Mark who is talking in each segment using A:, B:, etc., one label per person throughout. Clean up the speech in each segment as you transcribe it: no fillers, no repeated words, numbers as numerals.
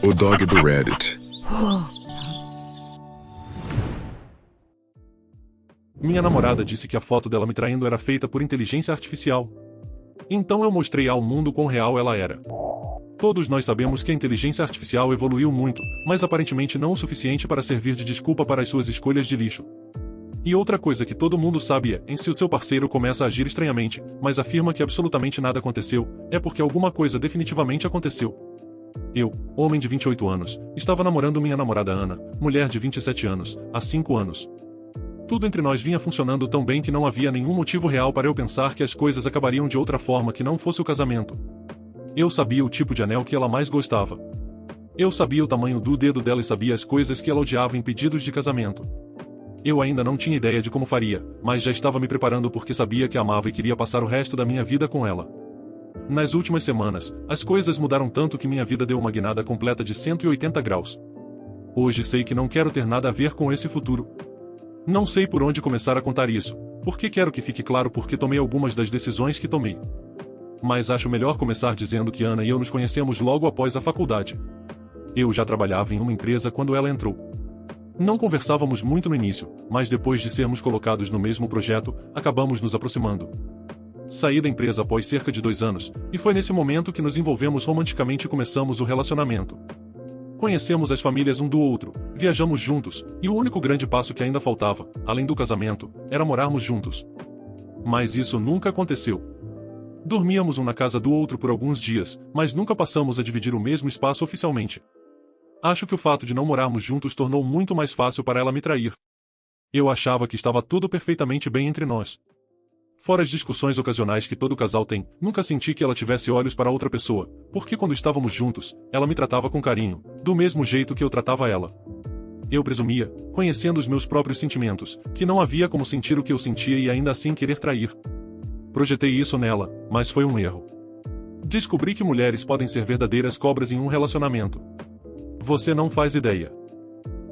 A: O dog do Reddit.
B: Minha namorada disse que a foto dela me traindo era feita por inteligência artificial. Então eu mostrei ao mundo quão real ela era. Todos nós sabemos que a inteligência artificial evoluiu muito, mas aparentemente não o suficiente para servir de desculpa para as suas escolhas de lixo. E outra coisa que todo mundo sabe é, se o seu parceiro começa a agir estranhamente, mas afirma que absolutamente nada aconteceu, é porque alguma coisa definitivamente aconteceu. Eu, homem de 28 anos, estava namorando minha namorada Ana, mulher de 27 anos, há 5 anos. Tudo entre nós vinha funcionando tão bem que não havia nenhum motivo real para eu pensar que as coisas acabariam de outra forma que não fosse o casamento. Eu sabia o tipo de anel que ela mais gostava. Eu sabia o tamanho do dedo dela e sabia as coisas que ela odiava em pedidos de casamento. Eu ainda não tinha ideia de como faria, mas já estava me preparando porque sabia que a amava e queria passar o resto da minha vida com ela. Nas últimas semanas, as coisas mudaram tanto que minha vida deu uma guinada completa de 180 graus. Hoje sei que não quero ter nada a ver com esse futuro. Não sei por onde começar a contar isso, porque quero que fique claro porque tomei algumas das decisões que tomei. Mas acho melhor começar dizendo que Ana e eu nos conhecemos logo após a faculdade. Eu já trabalhava em uma empresa quando ela entrou. Não conversávamos muito no início, mas depois de sermos colocados no mesmo projeto, acabamos nos aproximando. Saí da empresa após cerca de 2 anos, e foi nesse momento que nos envolvemos romanticamente e começamos o relacionamento. Conhecemos as famílias um do outro, viajamos juntos, e o único grande passo que ainda faltava, além do casamento, era morarmos juntos. Mas isso nunca aconteceu. Dormíamos um na casa do outro por alguns dias, mas nunca passamos a dividir o mesmo espaço oficialmente. Acho que o fato de não morarmos juntos tornou muito mais fácil para ela me trair. Eu achava que estava tudo perfeitamente bem entre nós. Fora as discussões ocasionais que todo casal tem, nunca senti que ela tivesse olhos para outra pessoa, porque quando estávamos juntos, ela me tratava com carinho, do mesmo jeito que eu tratava ela. Eu presumia, conhecendo os meus próprios sentimentos, que não havia como sentir o que eu sentia e ainda assim querer trair. Projetei isso nela, mas foi um erro. Descobri que mulheres podem ser verdadeiras cobras em um relacionamento. Você não faz ideia.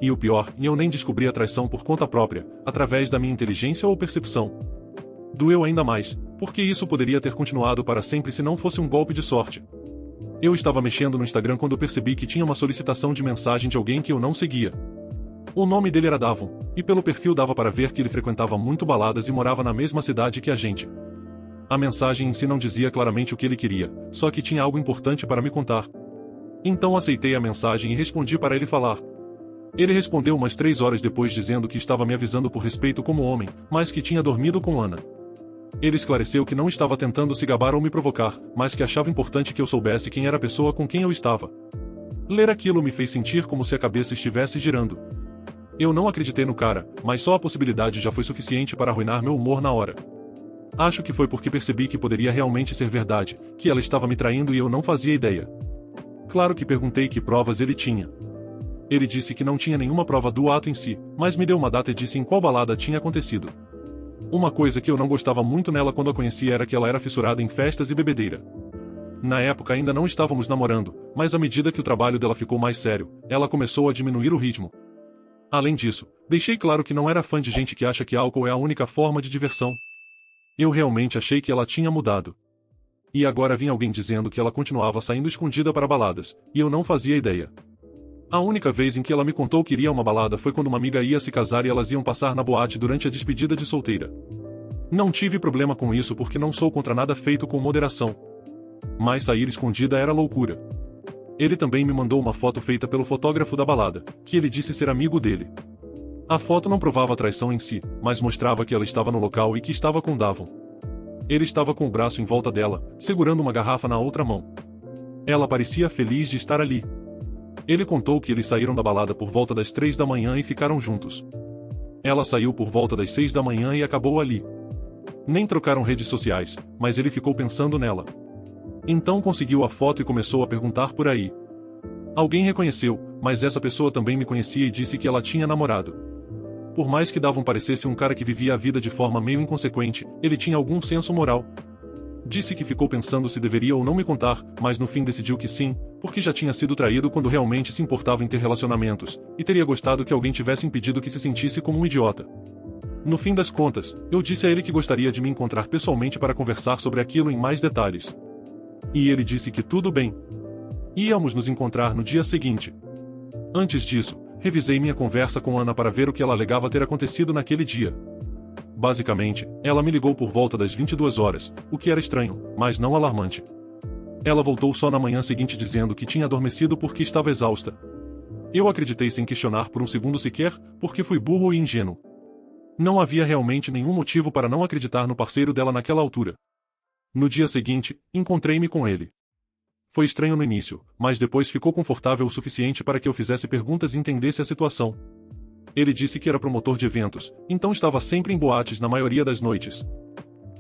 B: E o pior, eu nem descobri a traição por conta própria, através da minha inteligência ou percepção. Doeu ainda mais, porque isso poderia ter continuado para sempre se não fosse um golpe de sorte. Eu estava mexendo no Instagram quando percebi que tinha uma solicitação de mensagem de alguém que eu não seguia. O nome dele era Davon, e pelo perfil dava para ver que ele frequentava muito baladas e morava na mesma cidade que a gente. A mensagem em si não dizia claramente o que ele queria, só que tinha algo importante para me contar. Então aceitei a mensagem e respondi para ele falar. Ele respondeu umas 3 horas depois dizendo que estava me avisando por respeito como homem, mas que tinha dormido com Ana. Ele esclareceu que não estava tentando se gabar ou me provocar, mas que achava importante que eu soubesse quem era a pessoa com quem eu estava. Ler aquilo me fez sentir como se a cabeça estivesse girando. Eu não acreditei no cara, mas só a possibilidade já foi suficiente para arruinar meu humor na hora. Acho que foi porque percebi que poderia realmente ser verdade, que ela estava me traindo e eu não fazia ideia. Claro que perguntei que provas ele tinha. Ele disse que não tinha nenhuma prova do ato em si, mas me deu uma data e disse em qual balada tinha acontecido. Uma coisa que eu não gostava muito nela quando a conheci era que ela era fissurada em festas e bebedeira. Na época ainda não estávamos namorando, mas à medida que o trabalho dela ficou mais sério, ela começou a diminuir o ritmo. Além disso, deixei claro que não era fã de gente que acha que álcool é a única forma de diversão. Eu realmente achei que ela tinha mudado. E agora vinha alguém dizendo que ela continuava saindo escondida para baladas, e eu não fazia ideia. A única vez em que ela me contou que iria a uma balada foi quando uma amiga ia se casar e elas iam passar na boate durante a despedida de solteira. Não tive problema com isso porque não sou contra nada feito com moderação. Mas sair escondida era loucura. Ele também me mandou uma foto feita pelo fotógrafo da balada, que ele disse ser amigo dele. A foto não provava a traição em si, mas mostrava que ela estava no local e que estava com Davon. Ele estava com o braço em volta dela, segurando uma garrafa na outra mão. Ela parecia feliz de estar ali. Ele contou que eles saíram da balada por volta das 3 da manhã e ficaram juntos. Ela saiu por volta das 6 da manhã e acabou ali. Nem trocaram redes sociais, mas ele ficou pensando nela. Então conseguiu a foto e começou a perguntar por aí. Alguém reconheceu, mas essa pessoa também me conhecia e disse que ela tinha namorado. Por mais que Davon parecesse um cara que vivia a vida de forma meio inconsequente, ele tinha algum senso moral. Disse que ficou pensando se deveria ou não me contar, mas no fim decidiu que sim, porque já tinha sido traído quando realmente se importava em ter relacionamentos, e teria gostado que alguém tivesse impedido que se sentisse como um idiota. No fim das contas, eu disse a ele que gostaria de me encontrar pessoalmente para conversar sobre aquilo em mais detalhes. E ele disse que tudo bem. Íamos nos encontrar no dia seguinte. Antes disso, revisei minha conversa com Ana para ver o que ela alegava ter acontecido naquele dia. Basicamente, ela me ligou por volta das 22 horas, o que era estranho, mas não alarmante. Ela voltou só na manhã seguinte dizendo que tinha adormecido porque estava exausta. Eu acreditei sem questionar por um segundo sequer, porque fui burro e ingênuo. Não havia realmente nenhum motivo para não acreditar no parceiro dela naquela altura. No dia seguinte, encontrei-me com ele. Foi estranho no início, mas depois ficou confortável o suficiente para que eu fizesse perguntas e entendesse a situação. Ele disse que era promotor de eventos, então estava sempre em boates na maioria das noites.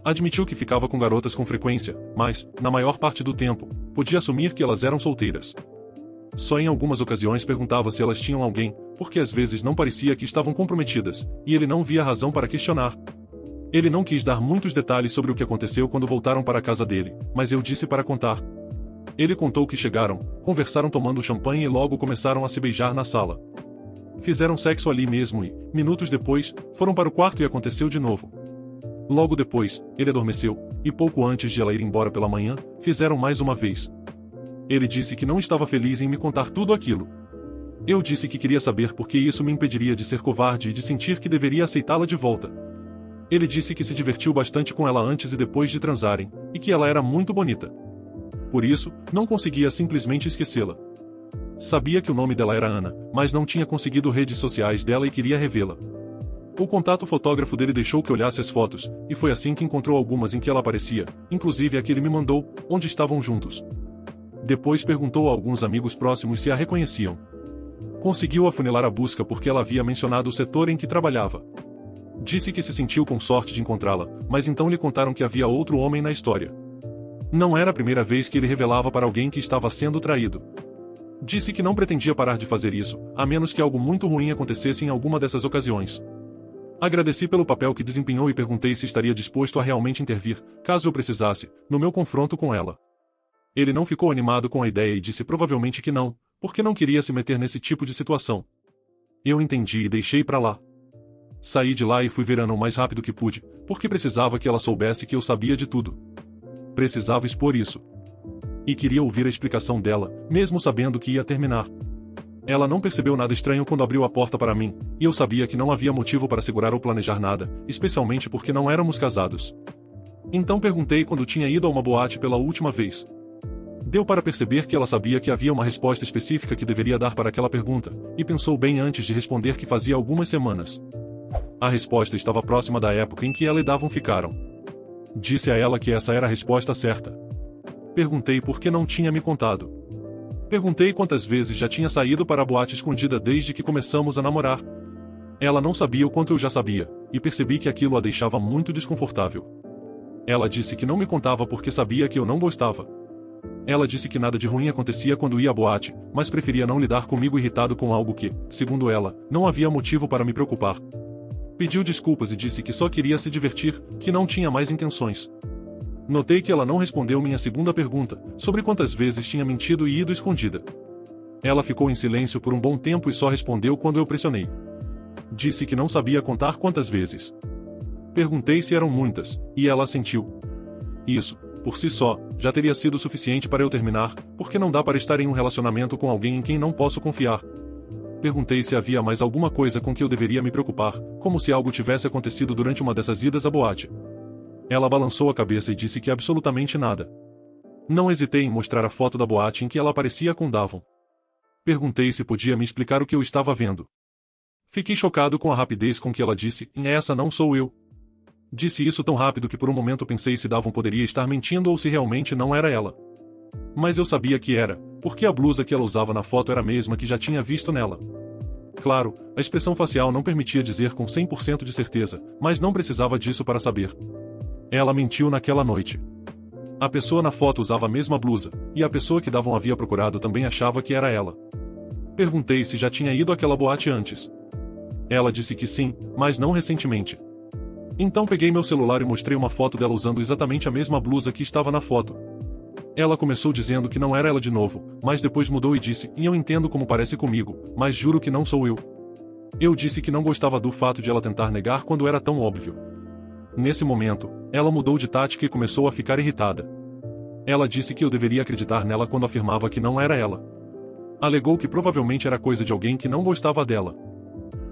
B: Admitiu que ficava com garotas com frequência, mas, na maior parte do tempo, podia assumir que elas eram solteiras. Só em algumas ocasiões perguntava se elas tinham alguém, porque às vezes não parecia que estavam comprometidas, e ele não via razão para questionar. Ele não quis dar muitos detalhes sobre o que aconteceu quando voltaram para a casa dele, mas eu disse para contar. Ele contou que chegaram, conversaram tomando champanhe e logo começaram a se beijar na sala. Fizeram sexo ali mesmo e, minutos depois, foram para o quarto e aconteceu de novo. Logo depois, ele adormeceu, e pouco antes de ela ir embora pela manhã, fizeram mais uma vez. Ele disse que não estava feliz em me contar tudo aquilo. Eu disse que queria saber por que isso me impediria de ser covarde e de sentir que deveria aceitá-la de volta. Ele disse que se divertiu bastante com ela antes e depois de transarem, e que ela era muito bonita. Por isso, não conseguia simplesmente esquecê-la. Sabia que o nome dela era Ana, mas não tinha conseguido redes sociais dela e queria revê-la. O contato fotógrafo dele deixou que olhasse as fotos, e foi assim que encontrou algumas em que ela aparecia, inclusive a que ele me mandou, onde estavam juntos. Depois perguntou a alguns amigos próximos se a reconheciam. Conseguiu afunilar a busca porque ela havia mencionado o setor em que trabalhava. Disse que se sentiu com sorte de encontrá-la, mas então lhe contaram que havia outro homem na história. Não era a primeira vez que ele revelava para alguém que estava sendo traído. Disse que não pretendia parar de fazer isso, a menos que algo muito ruim acontecesse em alguma dessas ocasiões. Agradeci pelo papel que desempenhou e perguntei se estaria disposto a realmente intervir, caso eu precisasse, no meu confronto com ela. Ele não ficou animado com a ideia e disse provavelmente que não, porque não queria se meter nesse tipo de situação. Eu entendi e deixei pra lá. Saí de lá e fui ver Ana o mais rápido que pude, porque precisava que ela soubesse que eu sabia de tudo. Precisava expor isso. E queria ouvir a explicação dela, mesmo sabendo que ia terminar. Ela não percebeu nada estranho quando abriu a porta para mim, e eu sabia que não havia motivo para segurar ou planejar nada, especialmente porque não éramos casados. Então perguntei quando tinha ido a uma boate pela última vez. Deu para perceber que ela sabia que havia uma resposta específica que deveria dar para aquela pergunta, e pensou bem antes de responder que fazia algumas semanas. A resposta estava próxima da época em que ela e Davon ficaram. Disse a ela que essa era a resposta certa. Perguntei por que não tinha me contado. Perguntei quantas vezes já tinha saído para a boate escondida desde que começamos a namorar. Ela não sabia o quanto eu já sabia, e percebi que aquilo a deixava muito desconfortável. Ela disse que não me contava porque sabia que eu não gostava. Ela disse que nada de ruim acontecia quando ia à boate, mas preferia não lidar comigo irritado com algo que, segundo ela, não havia motivo para me preocupar. Pediu desculpas e disse que só queria se divertir, que não tinha mais intenções. Notei que ela não respondeu minha segunda pergunta, sobre quantas vezes tinha mentido e ido escondida. Ela ficou em silêncio por um bom tempo e só respondeu quando eu pressionei. Disse que não sabia contar quantas vezes. Perguntei se eram muitas, e ela assentiu. Isso, por si só, já teria sido suficiente para eu terminar, porque não dá para estar em um relacionamento com alguém em quem não posso confiar. Perguntei se havia mais alguma coisa com que eu deveria me preocupar, como se algo tivesse acontecido durante uma dessas idas à boate. Ela balançou a cabeça e disse que absolutamente nada. Não hesitei em mostrar a foto da boate em que ela aparecia com Davon. Perguntei se podia me explicar o que eu estava vendo. Fiquei chocado com a rapidez com que ela disse, essa não sou eu. Disse isso tão rápido que por um momento pensei se Davon poderia estar mentindo ou se realmente não era ela. Mas eu sabia que era, porque a blusa que ela usava na foto era a mesma que já tinha visto nela. Claro, a expressão facial não permitia dizer com 100% de certeza, mas não precisava disso para saber. Ela mentiu naquela noite. A pessoa na foto usava a mesma blusa, e a pessoa que Davon havia procurado também achava que era ela. Perguntei se já tinha ido àquela boate antes. Ela disse que sim, mas não recentemente. Então peguei meu celular e mostrei uma foto dela usando exatamente a mesma blusa que estava na foto. Ela começou dizendo que não era ela de novo, mas depois mudou e disse, eu entendo como parece comigo, mas juro que não sou eu. Eu disse que não gostava do fato de ela tentar negar quando era tão óbvio. Nesse momento, ela mudou de tática e começou a ficar irritada. Ela disse que eu deveria acreditar nela quando afirmava que não era ela. Alegou que provavelmente era coisa de alguém que não gostava dela.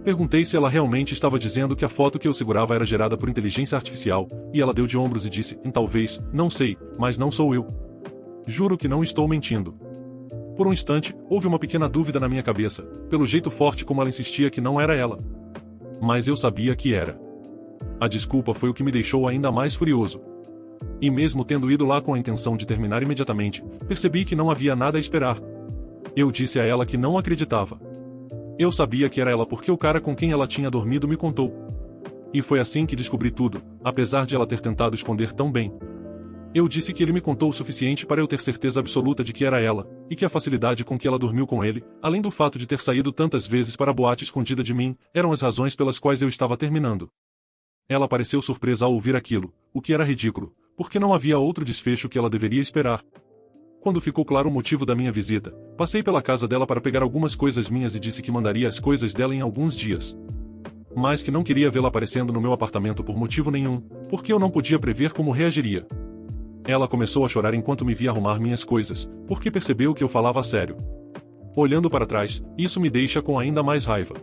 B: Perguntei se ela realmente estava dizendo que a foto que eu segurava era gerada por inteligência artificial, e ela deu de ombros e disse, talvez, não sei, mas não sou eu. Juro que não estou mentindo. Por um instante, houve uma pequena dúvida na minha cabeça, pelo jeito forte como ela insistia que não era ela. Mas eu sabia que era. A desculpa foi o que me deixou ainda mais furioso. E mesmo tendo ido lá com a intenção de terminar imediatamente, percebi que não havia nada a esperar. Eu disse a ela que não acreditava. Eu sabia que era ela porque o cara com quem ela tinha dormido me contou. E foi assim que descobri tudo, apesar de ela ter tentado esconder tão bem. Eu disse que ele me contou o suficiente para eu ter certeza absoluta de que era ela, e que a facilidade com que ela dormiu com ele, além do fato de ter saído tantas vezes para a boate escondida de mim, eram as razões pelas quais eu estava terminando. Ela pareceu surpresa ao ouvir aquilo, o que era ridículo, porque não havia outro desfecho que ela deveria esperar. Quando ficou claro o motivo da minha visita, passei pela casa dela para pegar algumas coisas minhas e disse que mandaria as coisas dela em alguns dias. Mas que não queria vê-la aparecendo no meu apartamento por motivo nenhum, porque eu não podia prever como reagiria. Ela começou a chorar enquanto me via arrumar minhas coisas, porque percebeu que eu falava a sério. Olhando para trás, isso me deixa com ainda mais raiva.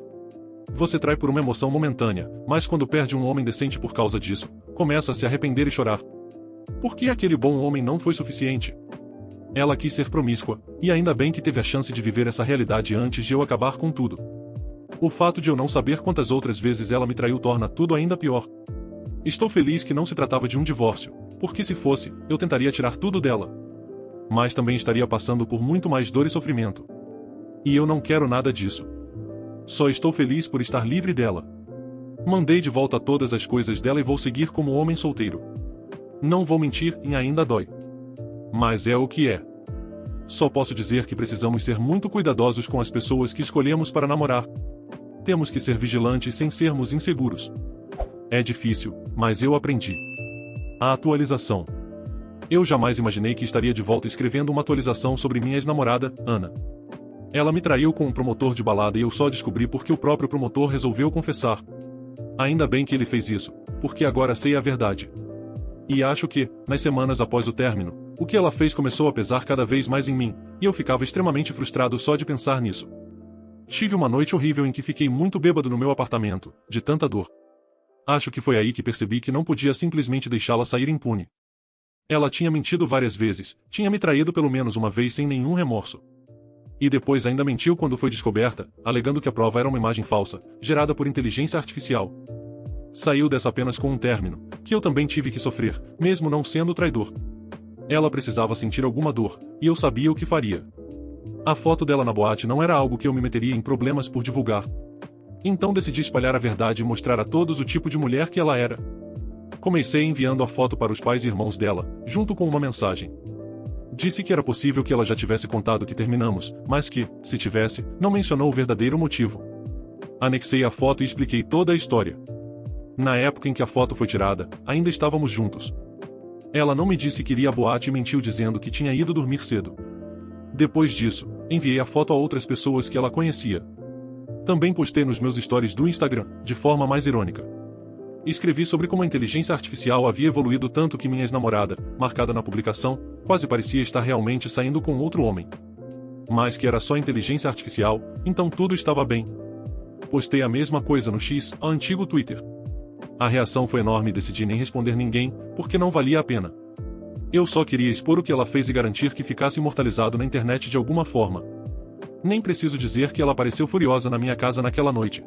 B: Você trai por uma emoção momentânea, mas quando perde um homem decente por causa disso, começa a se arrepender e chorar. Por que aquele bom homem não foi suficiente? Ela quis ser promíscua, e ainda bem que teve a chance de viver essa realidade antes de eu acabar com tudo. O fato de eu não saber quantas outras vezes ela me traiu torna tudo ainda pior. Estou feliz que não se tratava de um divórcio, porque se fosse, eu tentaria tirar tudo dela. Mas também estaria passando por muito mais dor e sofrimento. E eu não quero nada disso. Só estou feliz por estar livre dela. Mandei de volta todas as coisas dela e vou seguir como homem solteiro. Não vou mentir e ainda dói. Mas é o que é. Só posso dizer que precisamos ser muito cuidadosos com as pessoas que escolhemos para namorar. Temos que ser vigilantes sem sermos inseguros. É difícil, mas eu aprendi. A atualização. Eu jamais imaginei que estaria de volta escrevendo uma atualização sobre minha ex-namorada, Ana. Ela me traiu com um promotor de balada e eu só descobri porque o próprio promotor resolveu confessar. Ainda bem que ele fez isso, porque agora sei a verdade. E acho que, nas semanas após o término, o que ela fez começou a pesar cada vez mais em mim, e eu ficava extremamente frustrado só de pensar nisso. Tive uma noite horrível em que fiquei muito bêbado no meu apartamento, de tanta dor. Acho que foi aí que percebi que não podia simplesmente deixá-la sair impune. Ela tinha mentido várias vezes, tinha me traído pelo menos uma vez sem nenhum remorso. E depois ainda mentiu quando foi descoberta, alegando que a prova era uma imagem falsa, gerada por inteligência artificial. Saiu dessa apenas com um término, que eu também tive que sofrer, mesmo não sendo traidor. Ela precisava sentir alguma dor, e eu sabia o que faria. A foto dela na boate não era algo que eu me meteria em problemas por divulgar. Então decidi espalhar a verdade e mostrar a todos o tipo de mulher que ela era. Comecei enviando a foto para os pais e irmãos dela, junto com uma mensagem. Disse que era possível que ela já tivesse contado que terminamos, mas que, se tivesse, não mencionou o verdadeiro motivo. Anexei a foto e expliquei toda a história. Na época em que a foto foi tirada, ainda estávamos juntos. Ela não me disse que iria à boate e mentiu dizendo que tinha ido dormir cedo. Depois disso, enviei a foto a outras pessoas que ela conhecia. Também postei nos meus stories do Instagram, de forma mais irônica. Escrevi sobre como a inteligência artificial havia evoluído tanto que minha ex-namorada, marcada na publicação, quase parecia estar realmente saindo com outro homem. Mas que era só inteligência artificial, então tudo estava bem. Postei a mesma coisa no X, o antigo Twitter. A reação foi enorme e decidi nem responder ninguém, porque não valia a pena. Eu só queria expor o que ela fez e garantir que ficasse imortalizado na internet de alguma forma. Nem preciso dizer que ela pareceu furiosa na minha casa naquela noite.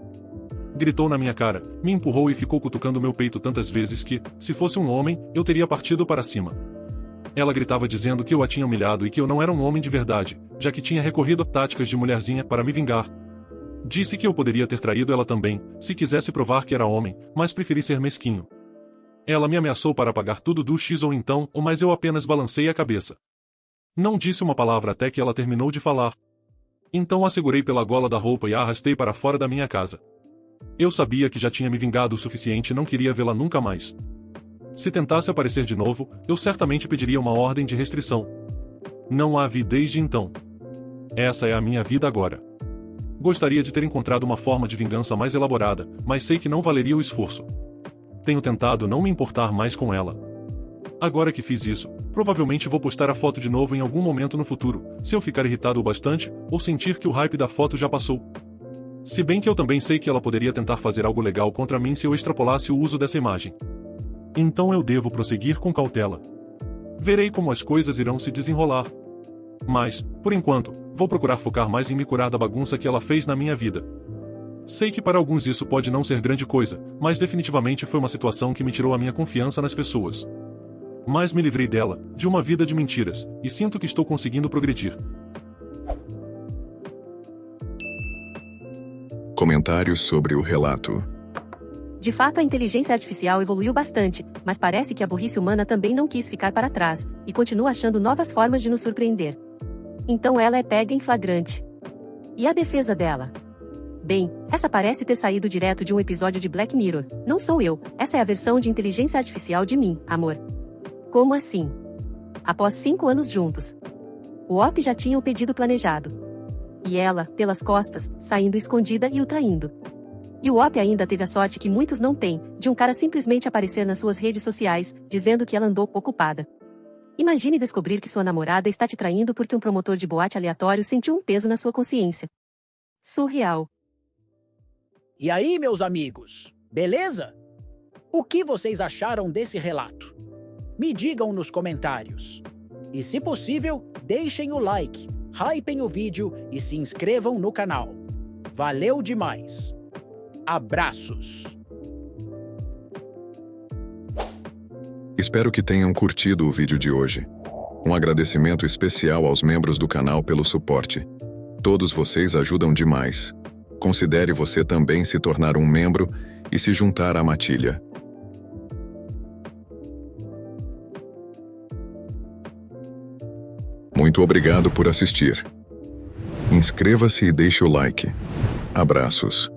B: Gritou na minha cara, me empurrou e ficou cutucando meu peito tantas vezes que, se fosse um homem, eu teria partido para cima. Ela gritava dizendo que eu a tinha humilhado e que eu não era um homem de verdade, já que tinha recorrido a táticas de mulherzinha para me vingar. Disse que eu poderia ter traído ela também, se quisesse provar que era homem, mas preferi ser mesquinho. Ela me ameaçou para apagar tudo do X ou então, mas eu apenas balancei a cabeça. Não disse uma palavra até que ela terminou de falar. Então a segurei pela gola da roupa e a arrastei para fora da minha casa. Eu sabia que já tinha me vingado o suficiente e não queria vê-la nunca mais. Se tentasse aparecer de novo, eu certamente pediria uma ordem de restrição. Não a vi desde então. Essa é a minha vida agora. Gostaria de ter encontrado uma forma de vingança mais elaborada, mas sei que não valeria o esforço. Tenho tentado não me importar mais com ela. Agora que fiz isso, provavelmente vou postar a foto de novo em algum momento no futuro, se eu ficar irritado o bastante, ou sentir que o hype da foto já passou. Se bem que eu também sei que ela poderia tentar fazer algo legal contra mim se eu extrapolasse o uso dessa imagem. Então eu devo prosseguir com cautela. Verei como as coisas irão se desenrolar. Mas, por enquanto, vou procurar focar mais em me curar da bagunça que ela fez na minha vida. Sei que para alguns isso pode não ser grande coisa, mas definitivamente foi uma situação que me tirou a minha confiança nas pessoas. Mas me livrei dela, de uma vida de mentiras, e sinto que estou conseguindo progredir.
A: Comentários sobre o relato.
C: De fato, a inteligência artificial evoluiu bastante, mas parece que a burrice humana também não quis ficar para trás, e continua achando novas formas de nos surpreender. Então ela é pega em flagrante. E a defesa dela? Bem, essa parece ter saído direto de um episódio de Black Mirror. Não sou eu, essa é a versão de inteligência artificial de mim, amor. Como assim? Após 5 anos juntos. O OP já tinha o pedido planejado. E ela, pelas costas, saindo escondida e o traindo. E o OP ainda teve a sorte que muitos não têm, de um cara simplesmente aparecer nas suas redes sociais, dizendo que ela andou ocupada. Imagine descobrir que sua namorada está te traindo porque um promotor de boate aleatório sentiu um peso na sua consciência. Surreal.
D: E aí, meus amigos, beleza? O que vocês acharam desse relato? Me digam nos comentários. E se possível, deixem o like, hypem o vídeo e se inscrevam no canal. Valeu demais! Abraços!
A: Espero que tenham curtido o vídeo de hoje. Um agradecimento especial aos membros do canal pelo suporte. Todos vocês ajudam demais. Considere você também se tornar um membro e se juntar à matilha. Muito obrigado por assistir. Inscreva-se e deixe o like. Abraços.